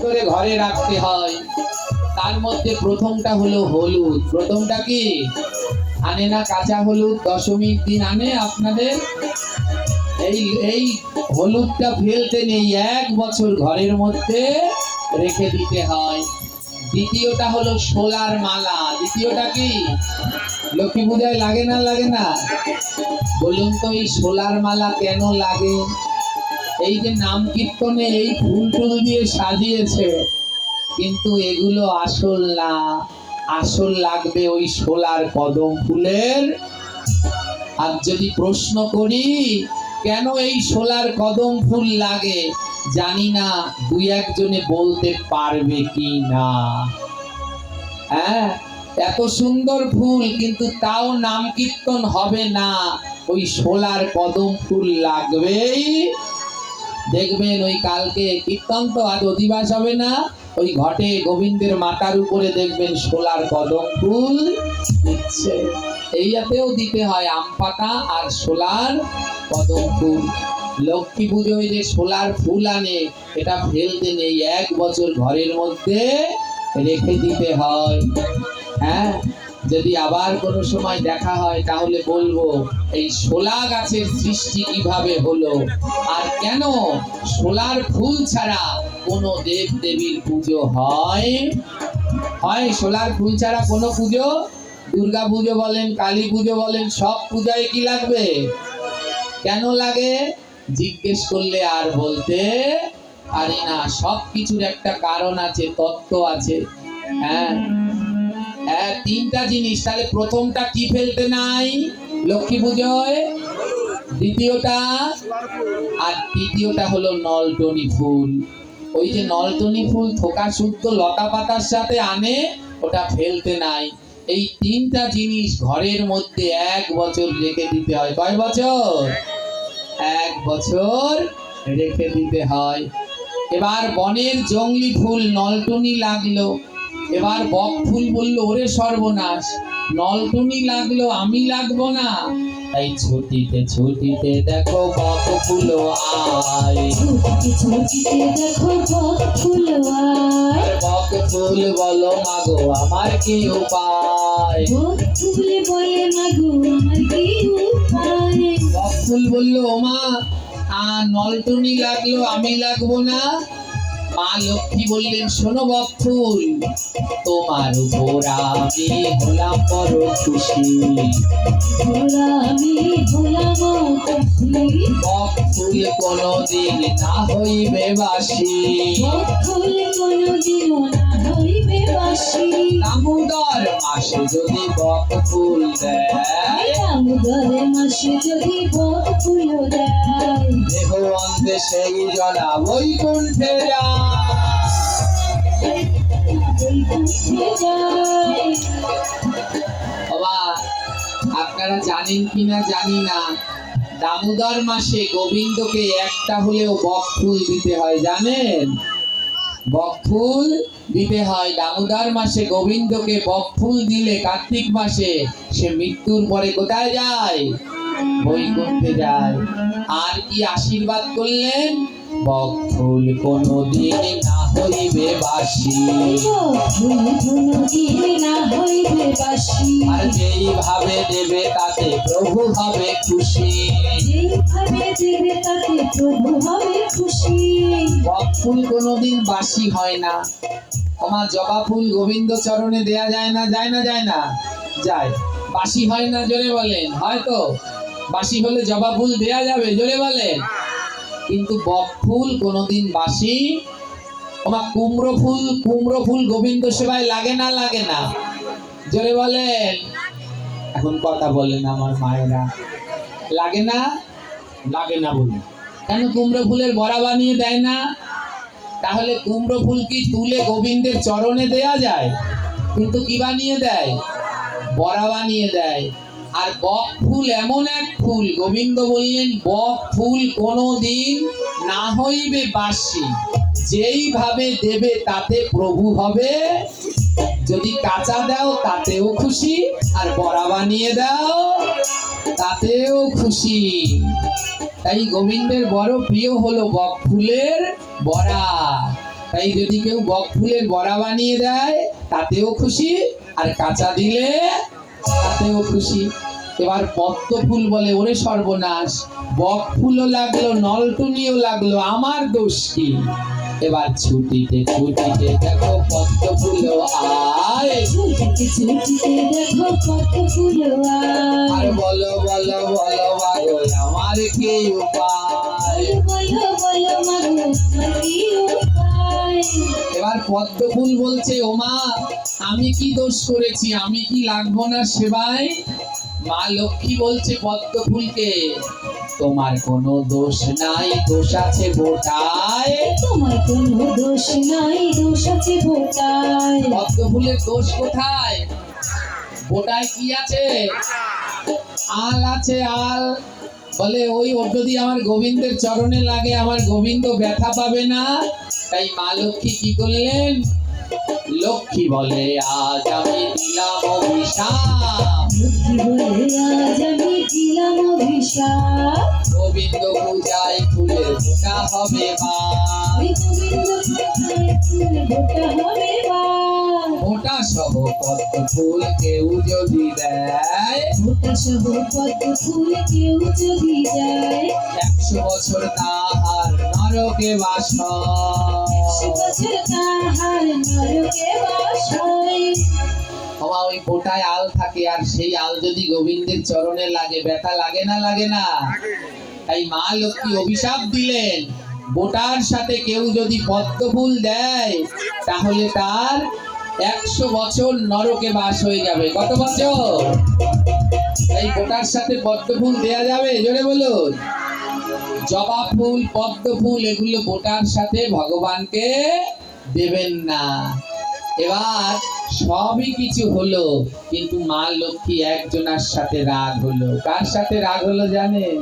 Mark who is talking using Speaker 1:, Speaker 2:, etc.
Speaker 1: করে ঘরে রাখতে হয়। তার মধ্যে প্রথমটা হলো হলুদ। প্রথমটা কি আনে না? কাঁচা হলুদ দশমীর দিন আনে আপনাদের। এই এই হলুদটা ফেলতে নেই, 1 বছর ঘরের মধ্যে রেখে দিতে হয়। দ্বিতীয়টা হলো শোলার মালা। দ্বিতীয়টা কি? লক্ষ্মী পূজায় লাগে না? লাগে না? বলুন তো এই শোলার মালা কেন লাগে? এই যে নাম কীর্তনে এই ফুল টুল দিয়ে সাজিয়েছে, কিন্তু এগুলো আসল না। আসল লাগবে ওই শোলার কদম ফুলের। আর যদি প্রশ্ন করি কেন এই শোলার কদম ফুল লাগে, জানি না 2-1 জনে বলতে পারবে কি না। হ্যাঁ, এত সুন্দর ফুল কিন্তু তাও নাম কীর্তন হবে না, ওই শোলার কদম ফুল লাগবেই। দেখবেন ওই কালকে কীর্তন তো আজ অধিবাস হবে না, ওই ঘটে গোবিন্দের মাথার উপরে দেখবেন শোলার কদম ফুল দিচ্ছে। এইয়াতেও দিতে হয় আম পাতা আর শোলার কদম ফুল। লক্ষ্মী পুজোয় যে শোলার ফুল আনে, এটা ফেলতে নেই, 1 বছর ঘরের মধ্যে রেখে দিতে হয়। হ্যাঁ, যদি আবার কোনো সময় দেখা হয় তাহলে বলবো এই শোলা গাছের সৃষ্টি কিভাবে হলো, আর কেন শোলার ফুল ছাড়া কোনো দেব দেবীর পুজো হয়? শোলার ফুল ছাড়া কোনো পুজো, দুর্গা পুজো বলেন, কালী পুজো বলেন, সব পূজায় কি লাগবে? কেন লাগে জিজ্ঞেস করলে আর বলতে পারি না। সব কিছুর একটা কারণ আছে, তত্ত্ব আছে। হ্যাঁ, 3টা জিনিস। তাহলে প্রথমটা কি ফেলতে নাই লক্ষ্মী পুজোয়? দ্বিতীয়টা আর তৃতীয়টা হলো নলটনি ফুল। ওই যে নলটনি ফুল থোকা শুদ্ধ লতা পাতার সাথে আনে, ওটা ফেলতে নাই। এই 3টা জিনিস ঘরের মধ্যে 1 বছর রেখে দিতে হয়। কয় বছর? 1 বছর রেখে দিতে হয়। এবার বনের জংলি ফুল নলটনি লাগলো, এবার বক ফুল বলল ওরে সর্বনাশ, নলটনি লাগলো, আমি লাগবো না। তাই ছুটিতে ছুটিতে দেখো বক ফুল আয়, ছুটিতে দেখো বক ফুল আয়। বক ফুল বলো মাগো আমার কি উপায়? বক ফুল বলে মাগো আমার কি উপায়? বক ফুল বলল ওমা নলটনি লাগলো, আমি লাগবো না। মা লক্ষ্মী বললেন শোনো বক ফুল, তোমার উপর আমি হলাম বড় খুশি। আমি হলাম খুশি। বক ফুল কোনদিন না হইবে বাসি। বক ফুল কোনদিন না হইবে বাসি। দামোদর মাসে যদি বক ফুল দেয়, দামোদর মাসে যদি বক ফুল দেয়, দেহ অন্তে সেই জনা বৈকুণ্ঠে যায়। বাবা আপনারা জানেন কিনা জানি না, দামোদর মাসে গোবিন্দকে একটা হলেও বক ফুল দিতে হয়, জানেন? বক ফুল দিতে হয়। দামোদর মাসে গোবিন্দকে বক ফুল দিলে কার্তিক মাসে সে মৃত্যুর পরে কোথায় যায়? বৈকুণ্ঠে যায়। আর কি আশীর্বাদ করলেন? বক ফুল কোনদিন না হইবে বাসি। আর যেইভাবে দেবে তাতে প্রভু হবে খুশি। বক ফুল কোনদিন বাসি হয় না। তোমার জবা ফুল গোবিন্দ চরণে দেয়া যায় না? যায় না? যায় না? যায়। বাসি হয় না? জোরে বলেন। হয়তো বাসি হলে জবা ফুল দেয়া যাবে? জোরে বলেন। কিন্তু বক ফুল কোনদিন বাসি। তোমার কুমড়ো ফুল গোবিন্দ সেবায় লাগে না? লাগে না? জোরে বলেন। এখন কথা বলেন আমার মায়েরা, লাগে না? লাগে না বলে কেন কুমড়ো ফুলের বড়া বানিয়ে দেয় না? তাহলে কুমড়ো ফুল কি তুলে গোবিন্দের চরণে দেয়া যায়? কিন্তু কি বানিয়ে দেয়? বড়া বানিয়ে দেয়। আর বক ফুল এমন এক ফুল, গোবিন্দ বললেন বক ফুল কোনদিন না হইবে বাসি। যেইভাবে দেবে তাতে প্রভু হবে। যদি কাঁচা দাও তাতেও খুশি, আর বড়া বানিয়ে দাও তাতেও খুশি। তাই গোবিন্দের বড় প্রিয় হলো বক ফুলের বড়া। তাই যদি কেউ বক ফুলের বড়া বানিয়ে দেয় তাতেও খুশি, আর কাঁচা দিলে তাতেও খুশি। এবার পদ্ম ফুল বলে, ওরে সর্বনাশ, বক ফুলও লাগলো, নলটুনিও লাগলো, আমার দোষ কি? এবার ছুটিতে ছুটিতে দেখো পদ্ম ফুলও আয়,
Speaker 2: ছুটিতে ছুটিতে দেখো কত ফুল
Speaker 1: আর বলো বলো বলো মাগো আমার কি উপায়?
Speaker 2: বলো বলো মাগো আমার কি উপায়?
Speaker 1: এবার পদ্ম ফুল বলছে, ওমা আমি কি দোষ করেছি, আমি কি লাগবো না সেবায়? মা লক্ষ্মী বলছে পদ্ম ফুলকে, তোমার কোনো দোষ নাই, দোষ আছে বোটায়।
Speaker 2: তোমার কোনো দোষ নাই, দোষ আছে বোটায়।
Speaker 1: পদ্ম ফুলের দোষ কোথায়? বোটায় কি আছে? আল আছে, আল। বলে ওই ওর যদি আমার গোবিন্দের চরণে লাগে, আমার গোবিন্দ ব্যথা পাবে না। তাই মা লক্ষ্মী কি করলেন? লক্ষ্মী বলে আজ আমি দিলাম অভিশাপ,
Speaker 2: লক্ষ্মী বলে আজ আমি দিলাম অভিশাপ।
Speaker 1: গোবিন্দ পূজায় ফুলের ফোঁটা হবে মা,
Speaker 2: ওই গোবিন্দ পূজায় ফুল ফোটা হবে মা।
Speaker 1: ফোঁটা সহ পদ্ম ফুল কেউ যদি দেয়,
Speaker 2: ফোটা সহ পদ্ম ফুল কেউ যদি দেয়,
Speaker 1: 100 বছর তাহার নরকে বাস হয়।
Speaker 2: 100 বছর তাহার নরকে বাস হয়।
Speaker 1: বাবা ওই ফোঁটায় আল থাকে, আর সেই আল যদি গোবিন্দের চরণে লাগে ব্যথা লাগে না? লাগে না? তাই মা লক্ষ্মী অভিশাপ দিলেন, বোটার সাথে কেউ যদি পদ্ম ফুল দেয় তাহলে তার 100 বছর নরকে বাস হয়ে যাবে। কত বছর? এই বোটার সাথে পদ্ম ফুল দেয়া যাবে? জোরে বলুন। জবা ফুল, পদ্ম ফুল এগুলো বোটার সাথে ভগবানকে দেবেন না। এবার সবই কিছু হলো, কিন্তু মা লক্ষ্মী একজনের সাথে রাগ হলো। কার সাথে রাগ হলো জানেন?